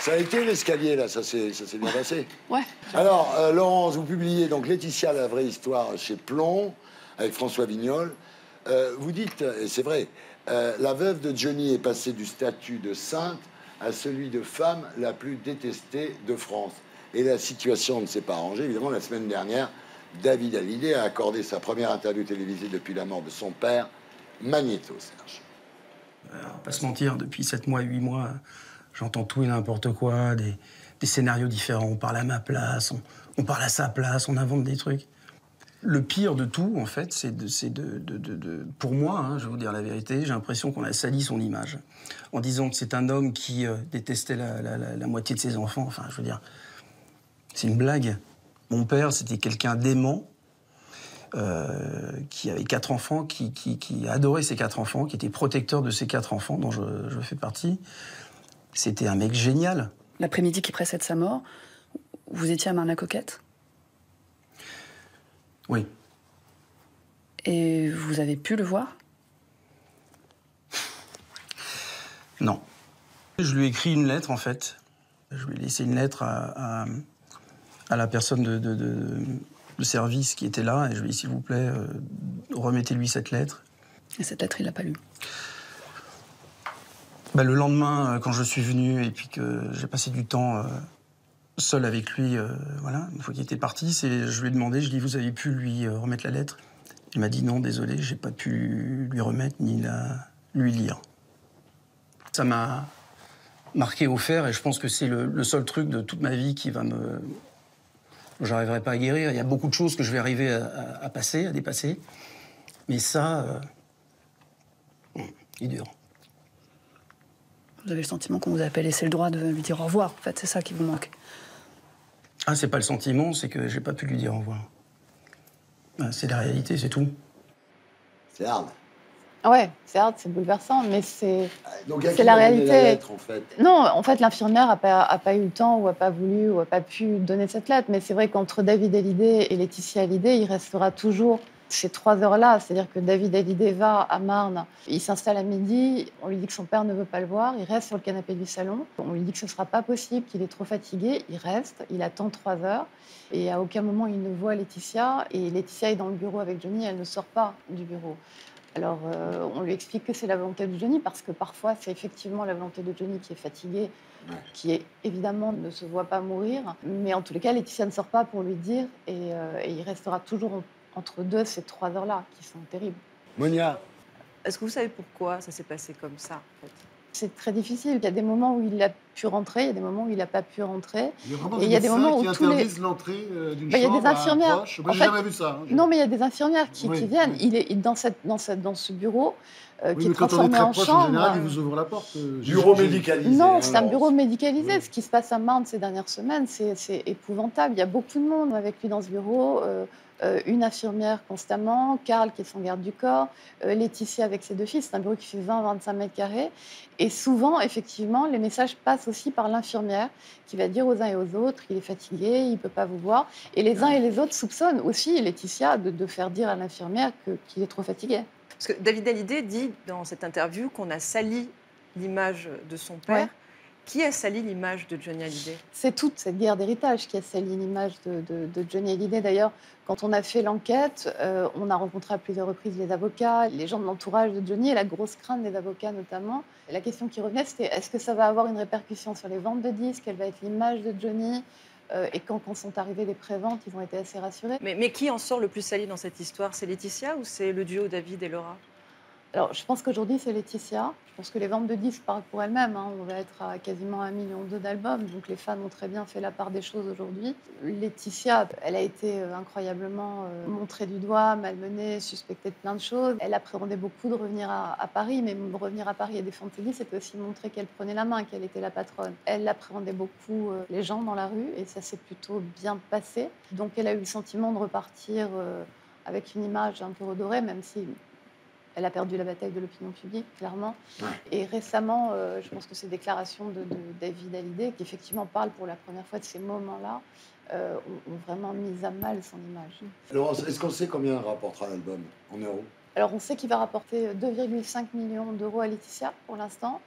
Ça a été l'escalier, là, ça s'est bien passé. Ouais. Alors, Laurence, vous publiez donc Laetitia, la vraie histoire chez Plomb, avec François Vignol. Vous dites, et c'est vrai, la veuve de Johnny est passée du statut de sainte à celui de femme la plus détestée de France. Et la situation ne s'est pas arrangée. Évidemment, la semaine dernière, David Hallyday a accordé sa première interview télévisée depuis la mort de son père, Magnéto, Serge. On va pas se mentir, depuis 7 mois, 8 mois, j'entends tout et n'importe quoi, des scénarios différents. On parle à ma place, on parle à sa place, on invente des trucs. Le pire de tout, en fait, c'est pour moi, hein, je vais vous dire la vérité, j'ai l'impression qu'on a sali son image. En disant que c'est un homme qui détestait la moitié de ses enfants. Enfin, je veux dire, c'est une blague. Mon père, c'était quelqu'un d'aimant, qui avait 4 enfants, qui adorait ses 4 enfants, qui était protecteur de ses 4 enfants, dont je fais partie. C'était un mec génial. L'après-midi qui précède sa mort, vous étiez à Marne-la-Coquette? Oui. Et vous avez pu le voir? Non. Je lui ai écrit une lettre, en fait. Je lui ai laissé une lettre à la personne de service qui était là, et je lui ai dit, s'il vous plaît, remettez-lui cette lettre. Et cette lettre, il l'a pas lue? Le lendemain, quand je suis venu et puis que j'ai passé du temps seul avec lui, voilà, une fois qu'il était parti, je lui ai demandé, je lui ai dit, vous avez pu lui remettre la lettre? Il m'a dit non, désolé, j'ai pas pu lui remettre ni lui lire. Ça m'a marqué au fer et je pense que c'est le seul truc de toute ma vie qui va me... J'arriverai pas à guérir. Il y a beaucoup de choses que je vais arriver à passer, à dépasser. Mais ça, il est dur. Vous avez le sentiment qu'on vous a pas laissé le droit de lui dire au revoir. En fait, c'est ça qui vous manque. Ah, c'est pas le sentiment, c'est que j'ai pas pu lui dire au revoir. C'est la réalité, c'est tout. C'est hard. Ouais, c'est hard, c'est bouleversant, mais c'est la réalité. La lettre, en fait. Non, en fait, l'infirmière a pas eu le temps, ou a pas voulu, ou a pas pu donner cette lettre. Mais c'est vrai qu'entre David Hallyday et Laetitia Hallyday, il restera toujours ces 3 heures-là. C'est-à-dire que David Hallyday va à Marne, il s'installe à midi, on lui dit que son père ne veut pas le voir, il reste sur le canapé du salon. On lui dit que ce ne sera pas possible, qu'il est trop fatigué, il reste, il attend 3 heures. Et à aucun moment, il ne voit Laetitia. Et Laetitia est dans le bureau avec Johnny, elle ne sort pas du bureau. Alors, on lui explique que c'est la volonté de Johnny, parce que parfois, c'est effectivement la volonté de Johnny qui est fatigué, qui évidemment ne se voit pas mourir. Mais en tous les cas, Laetitia ne sort pas pour lui dire, et il restera toujours entre deux ces 3 heures-là, qui sont terribles. Monia. Est-ce que vous savez pourquoi ça s'est passé comme ça, en fait? C'est très difficile. Il y a des moments où il a pu rentrer, il y a des moments où il n'a pas pu rentrer. Il y a vraiment Et il y a des moments où tous les... l'entrée d'une il y a des infirmières. proche. Moi, j'ai jamais vu ça. Hein. Non, mais il y a des infirmières qui viennent. Oui. Il est dans ce bureau qui est mais quand on est transformé très en proche, chambre. en général, ils vous ouvrent la porte. Bureau médicalisé. Non, hein, c'est un bureau Laurence. médicalisé. Ce qui se passe à Marne ces dernières semaines, c'est épouvantable. Il y a beaucoup de monde avec lui dans ce bureau. Une infirmière constamment, Karl qui est son garde du corps, Laetitia avec ses 2 filles. C'est un bureau qui fait 20-25 mètres carrés. Et souvent, effectivement, les messages passent aussi par l'infirmière qui va dire aux uns et aux autres, il est fatigué, il ne peut pas vous voir. Et les uns et les autres soupçonnent aussi Laetitia de faire dire à l'infirmière qu'il est trop fatigué. Parce que David Hallyday dit dans cette interview qu'on a sali l'image de son père. Ouais. Qui a sali l'image de Johnny Hallyday? C'est toute cette guerre d'héritage qui a sali l'image de Johnny Hallyday. D'ailleurs, quand on a fait l'enquête, on a rencontré à plusieurs reprises les avocats, les gens de l'entourage de Johnny, et la grosse crainte des avocats notamment. Et la question qui revenait, c'était est-ce que ça va avoir une répercussion sur les ventes de disques? Quelle va être l'image de Johnny? Et quand sont arrivées les préventes, ils ont été assez rassurés. Mais qui en sort le plus sali dans cette histoire? C'est Laetitia ou c'est le duo David et Laura? Alors, je pense qu'aujourd'hui, c'est Laetitia. Je pense que les ventes de disques parlent pour elles-mêmes. Hein. On va être à quasiment 1,2 million d'albums. Donc, les fans ont très bien fait la part des choses aujourd'hui. Laetitia, elle a été incroyablement montrée du doigt, malmenée, suspectée de plein de choses. Elle appréhendait beaucoup de revenir à Paris. Mais revenir à Paris et défendre ses disques, c'était aussi montrer qu'elle prenait la main, qu'elle était la patronne. Elle appréhendait beaucoup les gens dans la rue. Et ça s'est plutôt bien passé. Donc, elle a eu le sentiment de repartir avec une image un peu redorée, même si... Elle a perdu la bataille de l'opinion publique, clairement. Ouais. Et récemment, je pense que ces déclarations de David Hallyday, qui effectivement parle pour la première fois de ces moments-là, ont vraiment mis à mal son image. Laurence, est-ce qu'on sait combien rapportera l'album en euros? Alors, on sait qu'il va rapporter 2,5 millions d'euros à Laetitia pour l'instant.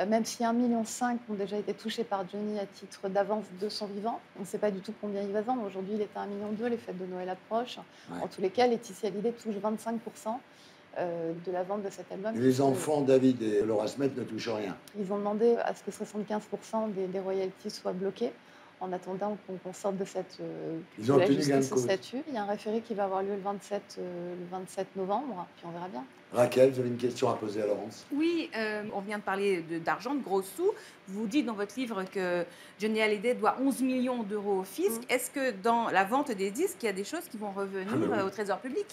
Même si 1,5 million ont déjà été touchés par Johnny à titre d'avance de son vivant, on ne sait pas du tout combien il va vendre. Aujourd'hui, il est à 1,2 million, les fêtes de Noël approchent. Ouais. En tous les cas, Laetitia Hallyday touche 25% de la vente de cet album. Et les enfants, David et Laura Smet, ne touchent rien. Ils ont demandé à ce que 75% des royalties soient bloqués en attendant qu'on sorte de cette Ils ont de la obtenu gain de justice au cause. statut. Il y a un référé qui va avoir lieu le 27 novembre, puis on verra bien. Raquel, vous avez une question à poser à Laurence? Oui, on vient de parler d'argent, de gros sous. Vous dites dans votre livre que Johnny Hallyday doit 11 millions d'euros au fisc. Est-ce que dans la vente des disques, il y a des choses qui vont revenir au trésor public?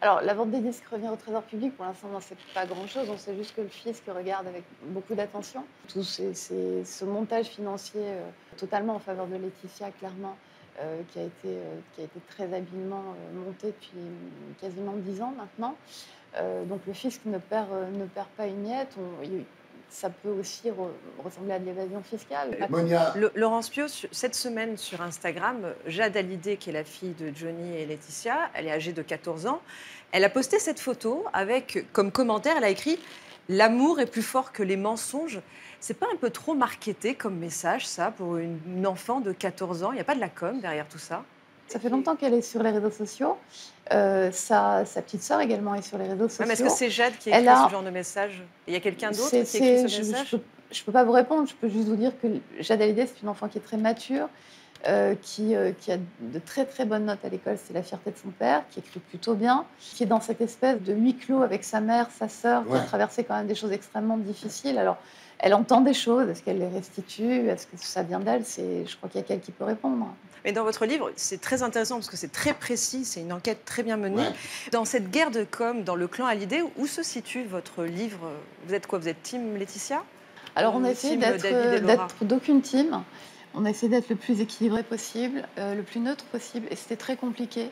Alors, la vente des disques revient au trésor public. Pour l'instant, on n'en sait pas grand-chose. On sait juste que le fisc regarde avec beaucoup d'attention. Tout ce montage financier totalement en faveur de Laetitia, clairement, qui a été très habilement monté depuis quasiment 10 ans maintenant. Donc, le fisc ne perd pas une miette. Ça peut aussi ressembler à de l'évasion fiscale. Monia, Laurence Piot, cette semaine sur Instagram, Jade Hallyday, qui est la fille de Johnny et Laetitia, elle est âgée de 14 ans, elle a posté cette photo avec, comme commentaire, elle a écrit « L'amour est plus fort que les mensonges ». C'est pas un peu trop marketé comme message, ça, pour une enfant de 14 ans? Il n'y a pas de la com derrière tout ça? Ça fait longtemps qu'elle est sur les réseaux sociaux. Sa petite sœur également est sur les réseaux sociaux. Mais est-ce que c'est Jade qui écrit ce genre de message? Il y a quelqu'un d'autre qui écrit ce message? Je ne peux pas vous répondre, je peux juste vous dire que Jade Hallyday, c'est une enfant qui est très mature, qui a de très très bonnes notes à l'école, c'est la fierté de son père, qui écrit plutôt bien, qui est dans cette espèce de huis clos avec sa mère, sa sœur, qui a traversé quand même des choses extrêmement difficiles. Alors, elle entend des choses, est-ce qu'elle les restitue, est-ce que ça vient d'elle? Je crois qu'il y a qu'elle qui peut répondre. Mais dans votre livre, c'est très intéressant parce que c'est très précis, c'est une enquête très bien menée. Ouais. Dans cette guerre de com, dans le clan Hallyday, où se situe votre livre? Vous êtes quoi? Vous êtes team Laetitia? Alors on a essayé d'être d'aucune team. On a essayé d'être le plus équilibré possible, le plus neutre possible, et c'était très compliqué.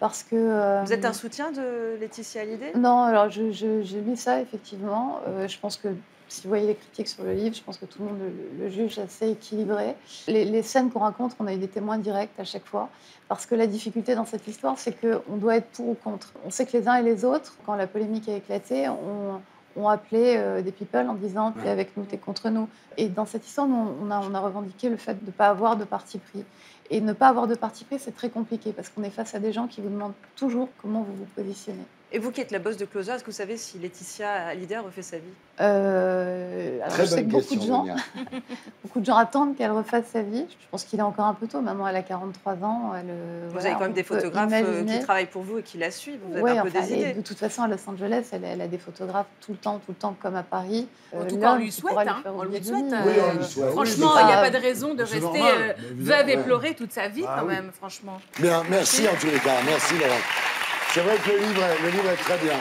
Parce que, vous êtes un soutien de Laetitia Hallyday? Non, alors j'ai lu ça effectivement. Je pense que si vous voyez les critiques sur le livre, je pense que tout le monde le juge assez équilibré. Les scènes qu'on raconte, on a eu des témoins directs à chaque fois. Parce que la difficulté dans cette histoire, c'est qu'on doit être pour ou contre. On sait que les uns et les autres, quand la polémique a éclaté, ont appelé des people en disant « t'es avec nous, t'es contre nous ». Et dans cette histoire, on a revendiqué le fait de ne pas avoir de parti pris. Et ne pas avoir de parti pris, c'est très compliqué parce qu'on est face à des gens qui vous demandent toujours comment vous vous positionnez. Et vous qui êtes la boss de Closer, est-ce que vous savez si Laetitia Hallyday refait sa vie? Alors je sais que beaucoup de gens attendent qu'elle refasse sa vie. Je pense qu'il est encore un peu tôt. Maman, elle a 43 ans. Vous avez quand même des photographes qui travaillent pour vous et qui la suivent. Vous avez un peu des idées. De toute façon, à Los Angeles, elle a des photographes tout le temps, comme à Paris. En tout cas, on lui souhaite. On lui souhaite. Oui, on lui souhaite. Franchement, il n'y a pas de raison de rester veuve et pleurer toute sa vie, quand même, franchement. Bien, merci en tous les cas. Merci, Laurent. C'est vrai que le livre est très bien.